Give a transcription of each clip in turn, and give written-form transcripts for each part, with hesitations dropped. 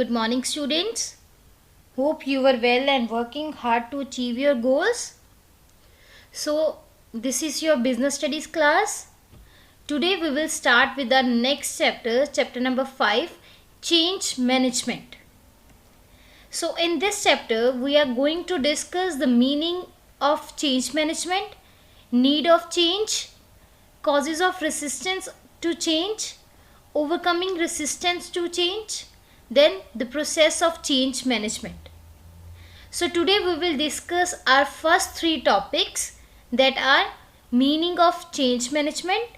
Good morning, students. Hope you are well and working hard to achieve your goals. So, this is your business studies class. Today we will start with our next chapter, chapter number 5, change management. So, in this chapter, we are going to discuss the meaning of change management, need of change, causes of resistance to change, overcoming resistance to change, then the process of change management. So today we will discuss our first three topics, that are meaning of change management,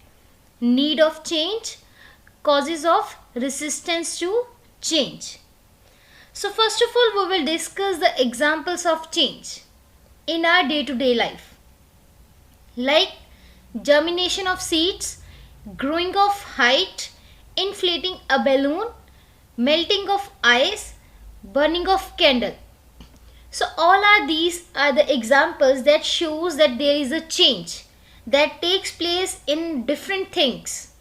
need of change, causes of resistance to change. So first of all, we will discuss the examples of change in our day-to-day life, like germination of seeds, growing of height, inflating a balloon, melting of ice, burning of candle. So all these are the examples that shows that there is a change that takes place in different things,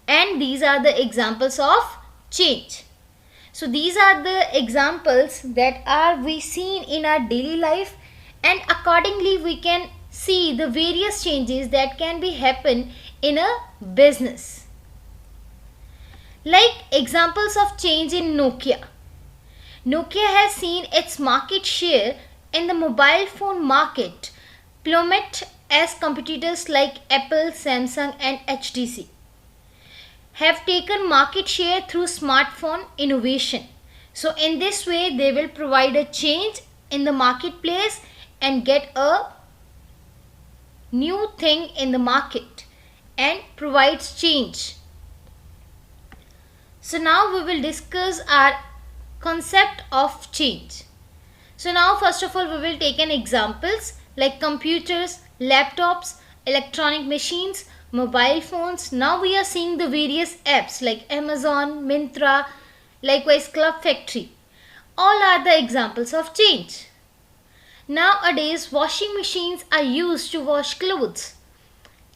and these are the examples of change. So these are the examples that are we seen in our daily life, and accordingly we can see the various changes that can be happen in a business. Like examples of change in Nokia. Nokia has seen its market share in the mobile phone market plummet as competitors like Apple, Samsung and HTC have taken market share through smartphone innovation. So in this way they will provide a change in the marketplace and get a new thing in the market and provides change. So now we will discuss our concept of change. So now first of all we will take an examples like computers, laptops, electronic machines, mobile phones. Now we are seeing the various apps like Amazon, Myntra, likewise Club Factory. All are the examples of change. Nowadays washing machines are used to wash clothes.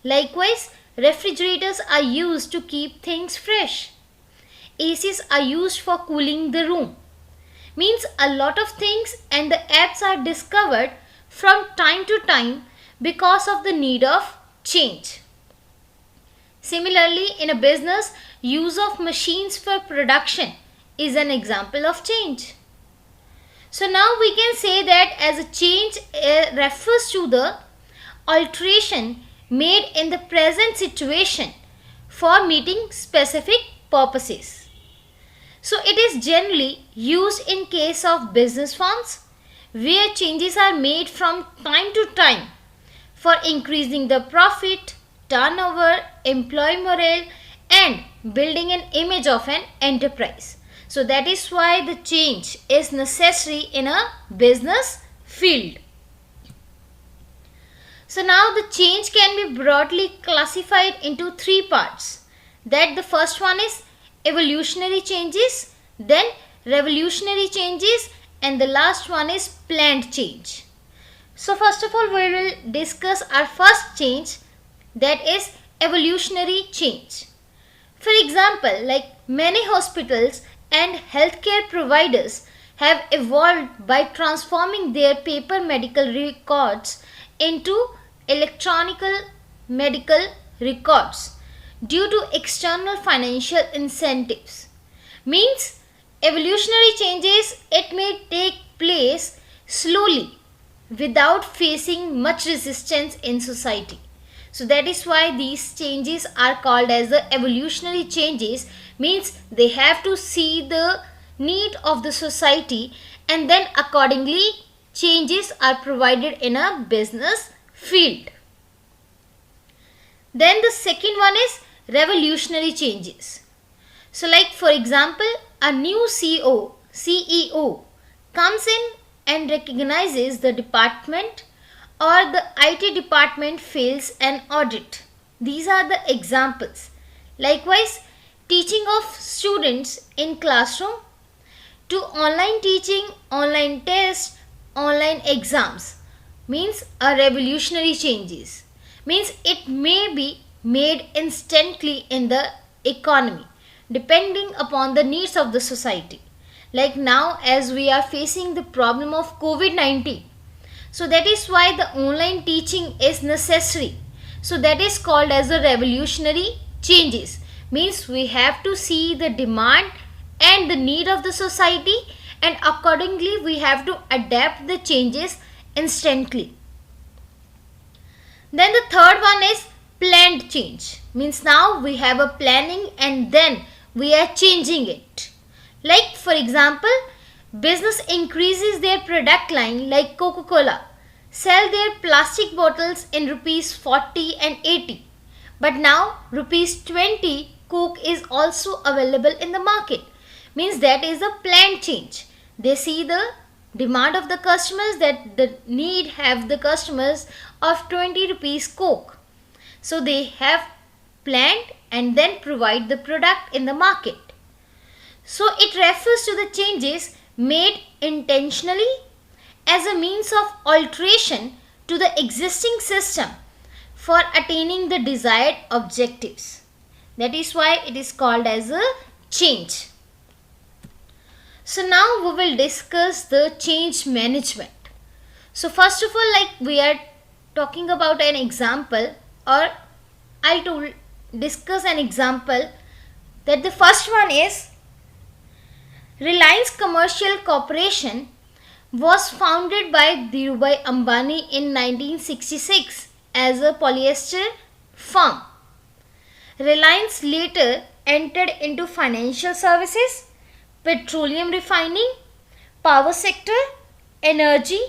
Likewise refrigerators are used to keep things fresh. ACs are used for cooling the room. Means a lot of things, and the apps are discovered from time to time because of the need of change. Similarly, in a business, use of machines for production is an example of change. So now we can say that as a change refers to the alteration made in the present situation for meeting specific purposes. So it is generally used in case of business firms where changes are made from time to time for increasing the profit, turnover, employee morale and building an image of an enterprise. So that is why the change is necessary in a business field. So now the change can be broadly classified into three parts. That the first one is evolutionary changes, then revolutionary changes, and the last one is planned change. So first of all we will discuss our first change, that is evolutionary change. For example, like many hospitals and healthcare providers have evolved by transforming their paper medical records into electronic medical records due to external financial incentives. Means evolutionary changes, it may take place slowly without facing much resistance in society. So that is why these changes are called as the evolutionary changes. Means they have to see the need of the society and then accordingly changes are provided in a business field. Then the second one is revolutionary changes. So like for example, a new CEO comes in and recognizes the department or the IT department fails an audit. These are the examples. Likewise, teaching of students in classroom to online teaching, online tests, online exams means a revolutionary changes. Means it may be made instantly in the economy. depending upon the needs of the society. Like now, as we are facing the problem of COVID-19, so that is why the online teaching is necessary. So that is called as a revolutionary changes. Means we have to see the demand and the need of the society, and accordingly we have to adapt the changes instantly. Then the third one is planned change. Means now we have a planning and then we are changing it. Like for example, business increases their product line like Coca-Cola, sell their plastic bottles in rupees 40 and 80. But now rupees 20 Coke is also available in the market. Means that is a planned change. They see the demand of the customers, that the need have the customers of 20 rupees Coke. So they have planned and then provide the product in the market. So it refers to the changes made intentionally as a means of alteration to the existing system for attaining the desired objectives. That is why it is called as a change. So now we will discuss the change management. So first of all, like we are talking about an example, or I'll discuss an example, that the first one is Reliance Commercial Corporation was founded by Dhirubhai Ambani in 1966 as a polyester firm. Reliance later entered into financial services, petroleum refining, power sector, energy,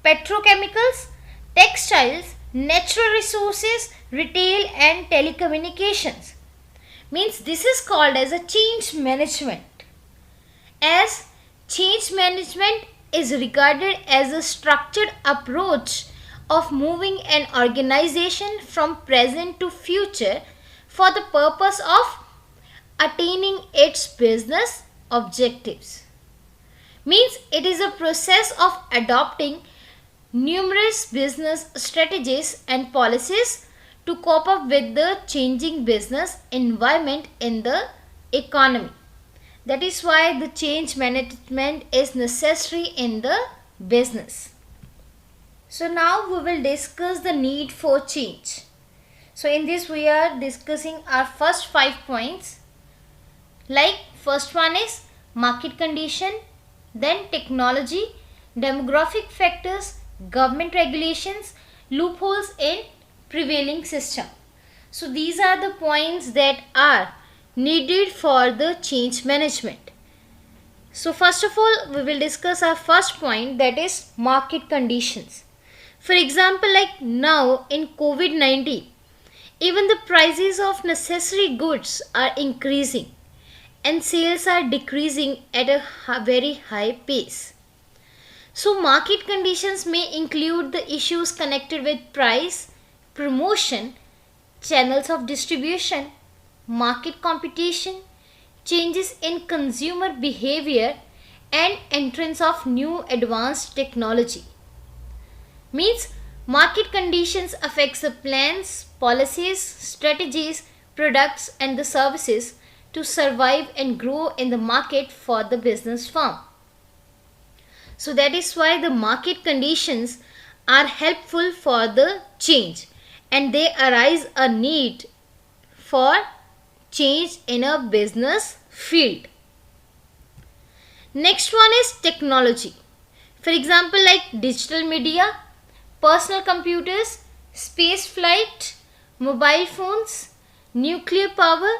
petrochemicals, textiles, natural resources, retail and telecommunications. Means this is called as a change management. As change management is regarded as a structured approach of moving an organization from present to future for the purpose of attaining its business objectives. Means it is a process of adopting numerous business strategies and policies to cope up with the changing business environment in the economy. That is why the change management is necessary in the business. So now we will discuss the need for change. So in this we are discussing our first 5 points. Like first one is market condition, then technology, demographic factors, government regulations, loopholes in prevailing system. So these are the points that are needed for the change management. So first of all, we will discuss our first point, that is market conditions. For example, like now in COVID-19, even the prices of necessary goods are increasing and sales are decreasing at a very high pace. So market conditions may include the issues connected with price, promotion, channels of distribution, market competition, changes in consumer behavior and entrance of new advanced technology. Means market conditions affects the plans, policies, strategies, products and the services to survive and grow in the market for the business firm. So that is why the market conditions are helpful for the change, and they arise a need for change in a business field. Next one is technology. For example, like digital media, personal computers, space flight, mobile phones, nuclear power,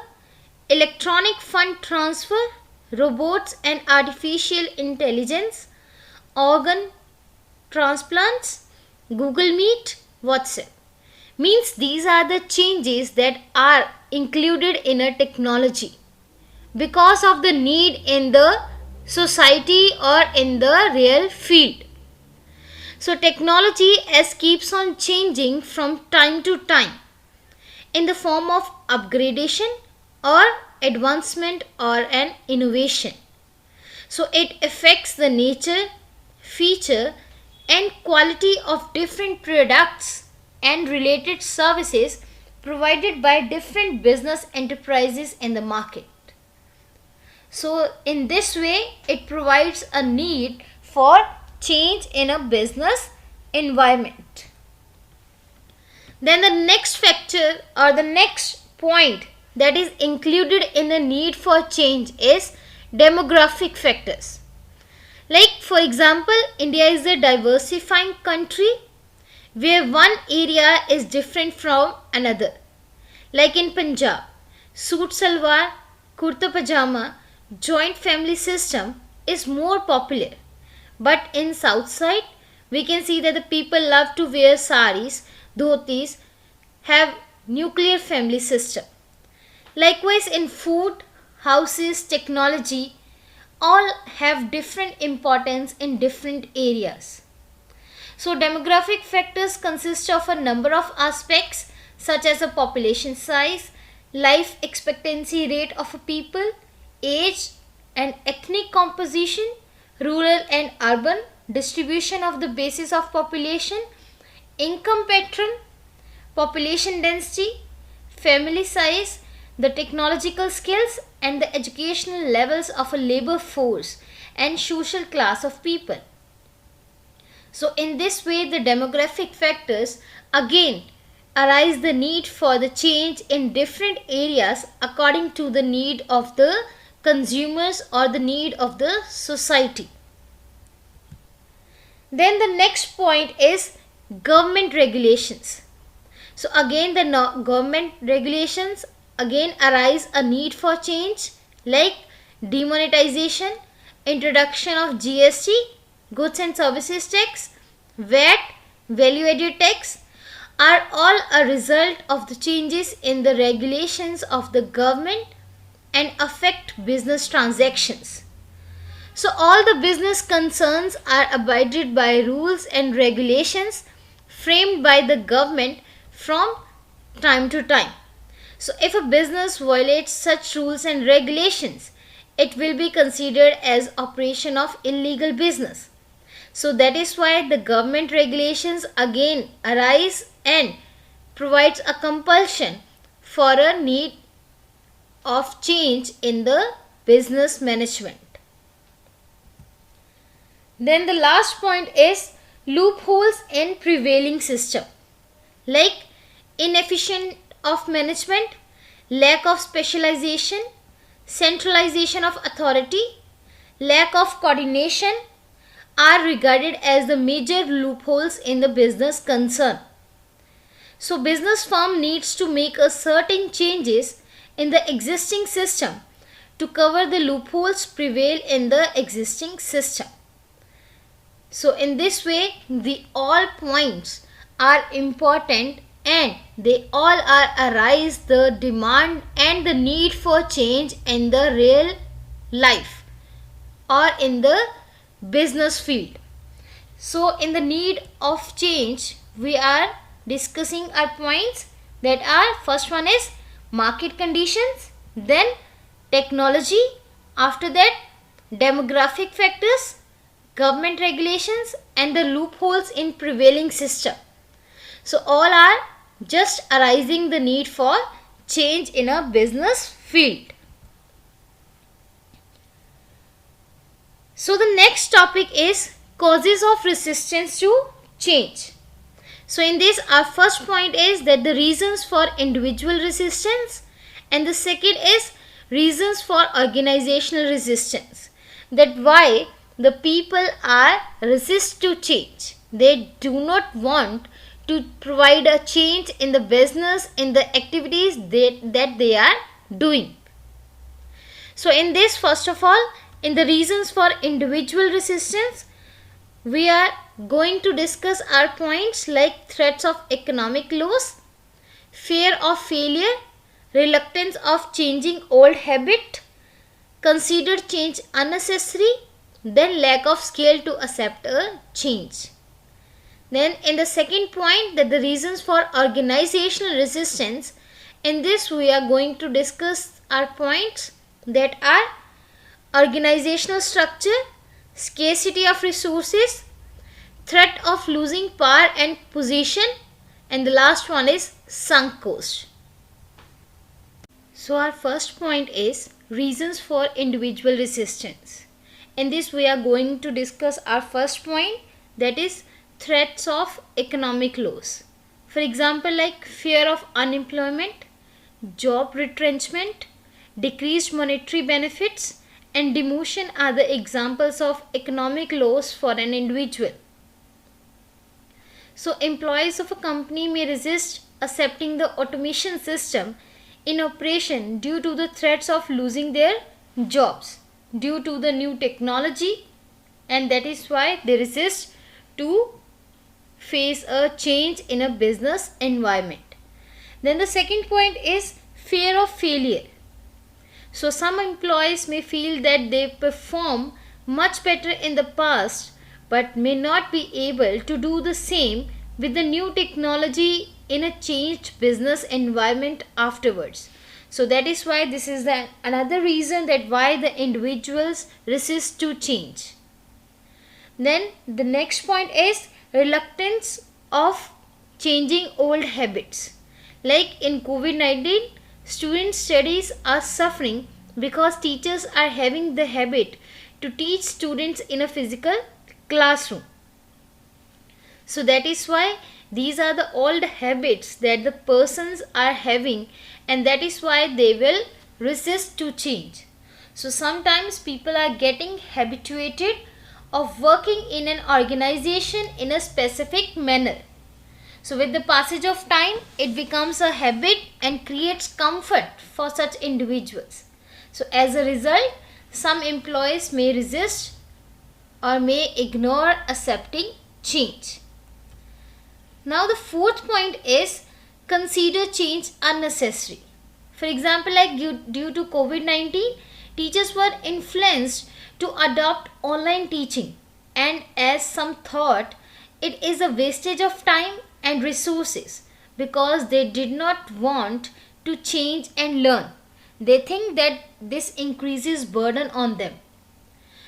electronic fund transfer, robots and artificial intelligence, organ transplants, Google Meet, WhatsApp. Means these are the changes that are included in a technology because of the need in the society or in the real field. So technology as keeps on changing from time to time in the form of upgradation or advancement or an innovation. So it affects the nature, feature and quality of different products and related services provided by different business enterprises in the market. So in this way, it provides a need for change in a business environment. Then the next factor or the next point that is included in the need for change is demographic factors. Like for example, India is a diversifying country where one area is different from another. Like in Punjab, suit salwar, kurta pajama, joint family system is more popular. But in south side, we can see that the people love to wear saris, dhotis, have nuclear family system. Likewise in food, houses, technology, all have different importance in different areas. So demographic factors consist of a number of aspects such as a population size, life expectancy rate of a people, age and ethnic composition, rural and urban, distribution of the basis of population, income pattern, population density, family size, the technological skills and the educational levels of a labor force and social class of people. So in this way, the demographic factors again arise the need for the change in different areas according to the need of the consumers or the need of the society. Then the next point is government regulations. So again the government regulations again arise a need for change, like demonetization, introduction of GST, goods and services tax, VAT, value added tax are all a result of the changes in the regulations of the government and affect business transactions. So all the business concerns are abided by rules and regulations framed by the government from time to time. So if a business violates such rules and regulations, it will be considered as operation of illegal business. So that is why the government regulations again arise and provides a compulsion for a need of change in the business management. Then the last point is loopholes in prevailing system, like inefficient of management, lack of specialization, centralization of authority, lack of coordination are regarded as the major loopholes in the business concern. So business firm needs to make a certain changes in the existing system to cover the loopholes prevail in the existing system. So in this way, the all points are important and they all are arise the demand and the need for change in the real life or in the business field. So in the need of change, we are discussing our points that are, first one is market conditions, then technology, after that demographic factors, government regulations and the loopholes in prevailing system. So all are just arising the need for change in a business field. So the next topic is causes of resistance to change. So in this, our first point is that the reasons for individual resistance and the second is reasons for organizational resistance, that why the people are resist to change. They do not want to provide a change in the business, in the activities that they are doing. So in this, first of all, in the reasons for individual resistance, we are going to discuss our points like threats of economic loss, fear of failure, reluctance of changing old habit, considered change unnecessary, then lack of skill to accept a change. Then in the second point, that the reasons for organizational resistance, in this we are going to discuss our points that are organizational structure, scarcity of resources, threat of losing power and position, and the last one is sunk cost. So our first point is reasons for individual resistance. In this, we are going to discuss our first point, that is threats of economic loss. For example, like fear of unemployment, job retrenchment, decreased monetary benefits, and demotion are the examples of economic loss for an individual. So, employees of a company may resist accepting the automation system in operation due to the threats of losing their jobs due to the new technology, and that is why they resist to face a change in a business environment. Then the second point is fear of failure. So some employees may feel that they perform much better in the past but may not be able to do the same with the new technology in a changed business environment afterwards. So that is why this is another reason that why the individuals resist to change. Then the next point is reluctance of changing old habits. Like in COVID-19, student studies are suffering because teachers are having the habit to teach students in a physical classroom. So that is why these are the old habits that the persons are having, and that is why they will resist to change. So sometimes people are getting habituated of working in an organization in a specific manner. So with the passage of time, it becomes a habit and creates comfort for such individuals. So as a result, some employees may resist or may ignore accepting change. Now the fourth point is consider change unnecessary. For example, like due to COVID-19, teachers were influenced to adopt online teaching, and as some thought it is a wastage of time and resources because they did not want to change and learn. They think that this increases burden on them.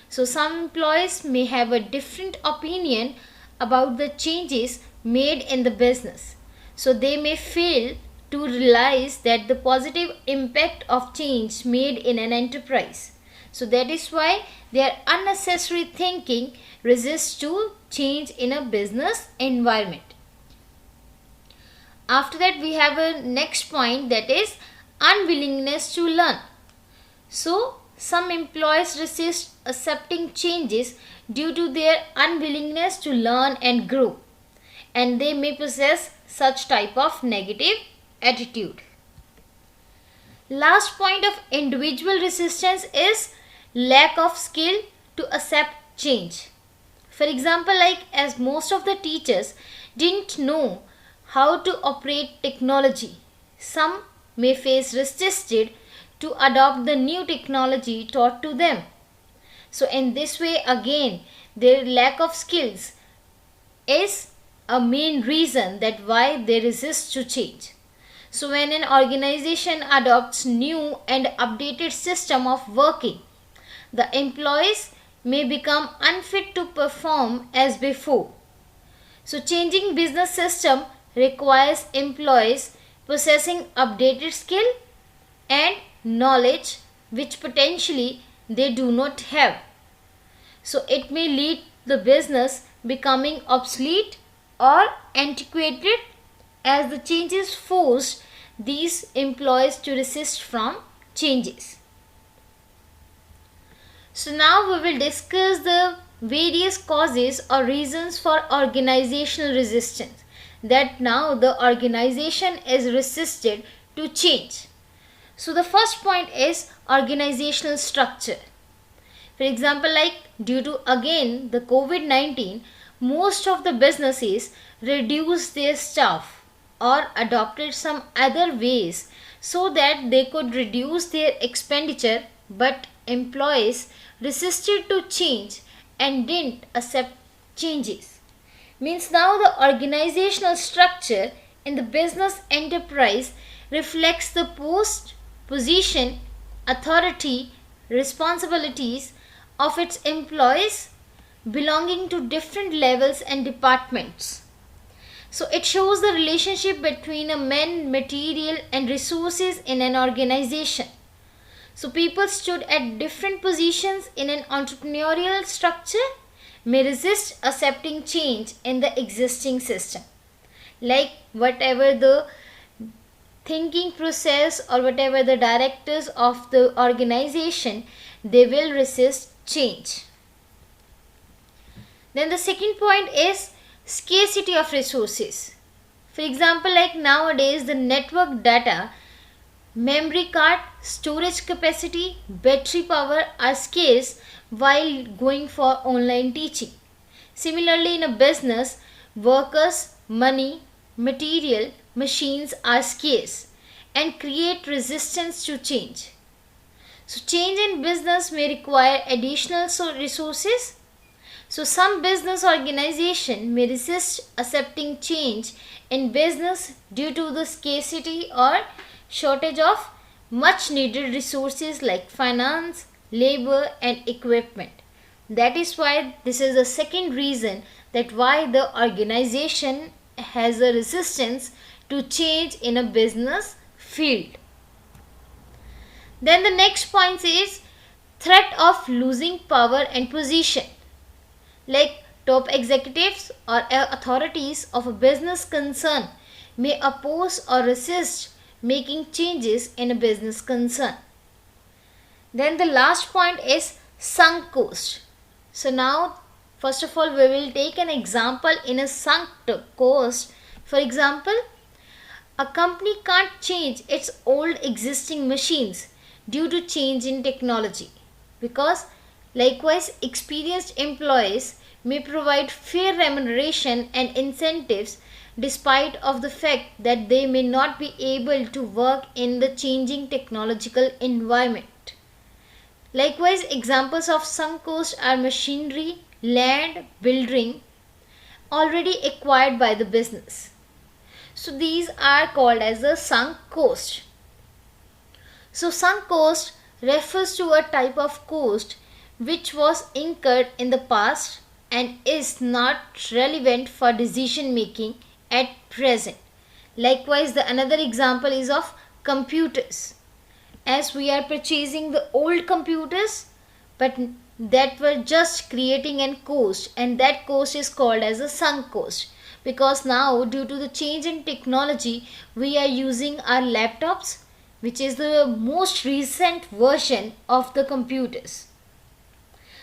So some employees may have a different opinion about the changes made in the business. So they may fail to realize that the positive impact of change made in an enterprise. So that is why their unnecessary thinking resists to change in a business environment. After that, we have a next point, that is unwillingness to learn. So some employees resist accepting changes due to their unwillingness to learn and grow, and they may possess such type of negative attitude. Last point of individual resistance is lack of skill to accept change. For example, like as most of the teachers didn't know how to operate technology, some may face resisted to adopt the new technology taught to them. So in this way again, their lack of skills is a main reason that why they resist to change. So when an organization adopts new and updated system of working, the employees may become unfit to perform as before. So changing business system requires employees possessing updated skill and knowledge which potentially they do not have. So it may lead the business becoming obsolete or antiquated as the changes forced these employees to resist from changes. So now we will discuss the various causes or reasons for organizational resistance, that now the organization is resisted to change. So the first point is organizational structure. For example, like due to again the COVID-19, most of the businesses reduced their staff or adopted some other ways so that they could reduce their expenditure, but employees resisted to change and didn't accept changes. Means now the organizational structure in the business enterprise reflects the post, position, authority, responsibilities of its employees belonging to different levels and departments. So it shows the relationship between a man, material and resources in an organization. So people stood at different positions in an entrepreneurial structure may resist accepting change in the existing system. Like whatever the thinking process or whatever the directors of the organization, they will resist change. Then the second point is scarcity of resources. For example, like nowadays the network data, memory card, storage capacity, battery power are scarce while going for online teaching. Similarly, in a business, workers, money, material, machines are scarce and create resistance to change. So change in business may require additional resources. So some business organization may resist accepting change in business due to the scarcity or shortage of much needed resources like finance, labor and equipment. That is why this is the second reason that why the organization has a resistance to change in a business field. Then the next point is threat of losing power and position. Like top executives or authorities of a business concern may oppose or resist making changes in a business concern. Then the last point is sunk cost. So now first of all we will take an example in a sunk cost. For example, a company can't change its old existing machines due to change in technology, because likewise experienced employees may provide fair remuneration and incentives despite of the fact that they may not be able to work in the changing technological environment. Likewise, examples of sunk cost are machinery, land, building already acquired by the business. So these are called as a sunk cost. So sunk cost refers to a type of cost which was incurred in the past and is not relevant for decision making at present. Likewise, the another example is of computers. As we are purchasing the old computers, but that were just creating an cost, and that cost is called as a sunk cost, because now due to the change in technology we are using our laptops, which is the most recent version of the computers.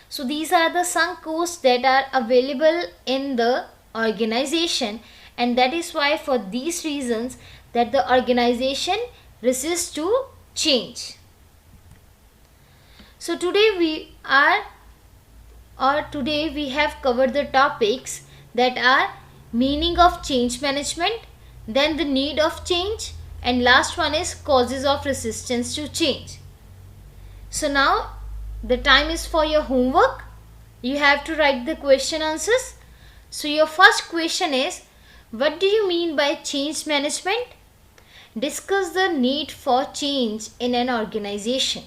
So these are the sunk costs that are available in the organization, and that is why for these reasons that the organization resists to change. So today we have covered the topics that are meaning of change management, then the need of change, and last one is causes of resistance to change. So now the time is for your homework. You have to write the question answers. So your first question is, what do you mean by change management? Discuss the need for change in an organization.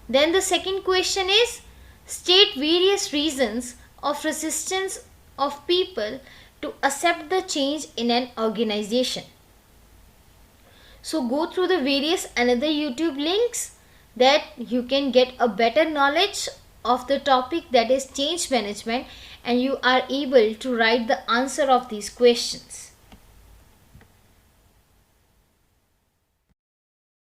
Then the second question is, state various reasons of resistance of people to accept the change in an organization. So go through the various another YouTube links that you can get a better knowledge of the topic, that is change management, and you are able to write the answer of these questions.